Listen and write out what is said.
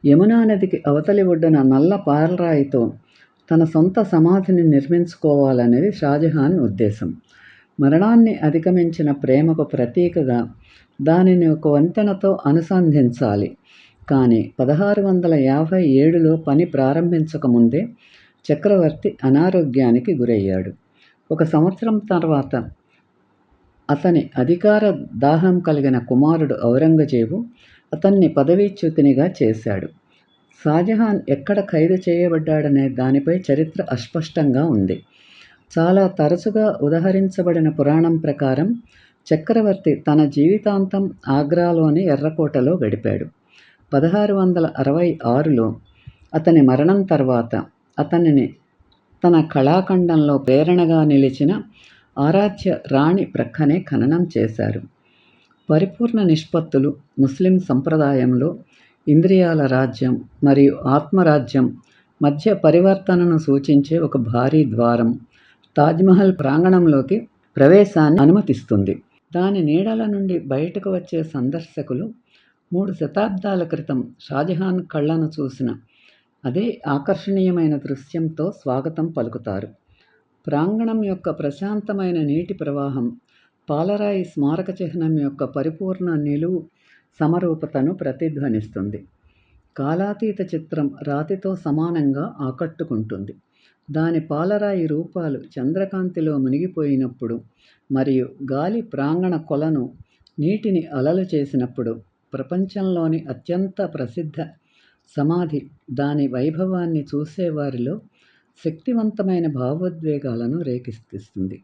యమునా నదికి అవతలి ఒడ్డున నల్ల పాలరాయితో తన సొంత సమాధిని నిర్మించుకోవాలనేది షాజహాన్ ఉద్దేశం. మరణాన్ని అధిగమించిన ప్రేమకు ప్రతీకగా దానిని ఒక వంతెనతో అనుసంధించాలి. కానీ 1657లో పని ప్రారంభించకముందే చక్రవర్తి అనారోగ్యానికి గురయ్యాడు. 1 సంవత్సరం తర్వాత అతని అధికార దాహం కలిగిన కుమారుడు ఔరంగజేబు అతన్ని పదవీచ్యుతునిగా చేశాడు. షాజహాన్ ఎక్కడ ఖైదు చేయబడ్డాడనే దానిపై చరిత్ర అస్పష్టంగా ఉంది. చాలా తరచుగా ఉదహరించబడిన పురాణం ప్రకారం చక్రవర్తి తన జీవితాంతం ఆగ్రాలోని ఎర్రకోటలో గడిపాడు. 1666లో అతని మరణం తర్వాత అతనిని తన కళాఖండంలో ప్రేరణగా నిలిచిన ఆరాధ్య రాణి ప్రక్కనే ఖననం చేశారు. పరిపూర్ణ నిష్పత్తులు ముస్లిం సంప్రదాయంలో ఇంద్రియాల రాజ్యం మరియు ఆత్మరాజ్యం మధ్య పరివర్తనను సూచించే ఒక భారీ ద్వారం తాజ్మహల్ ప్రాంగణంలోకి ప్రవేశాన్ని అనుమతిస్తుంది. దాని నీడల నుండి బయటకు వచ్చే సందర్శకులు 3 శతాబ్దాల క్రితం షాజహాన్ కళ్ళను చూసిన అదే ఆకర్షణీయమైన దృశ్యంతో స్వాగతం పలుకుతారు. ప్రాంగణం యొక్క ప్రశాంతమైన నీటి ప్రవాహం పాలరాయి స్మారక చిహ్నం యొక్క పరిపూర్ణ నిలువు సమరూపతను ప్రతిధ్వనిస్తుంది. కాలాతీత చిత్రం రాతితో సమానంగా ఆకట్టుకుంటుంది. దాని పాలరాయి రూపాలు చంద్రకాంతిలో మునిగిపోయినప్పుడు మరియు గాలి ప్రాంగణ కొలను నీటిని అలలు చేసినప్పుడు ప్రపంచంలోని అత్యంత ప్రసిద్ధ సమాధి దాని వైభవాన్ని చూసేవారిలో శక్తివంతమైన భావోద్వేగాలను రేకెత్తిస్తుంది.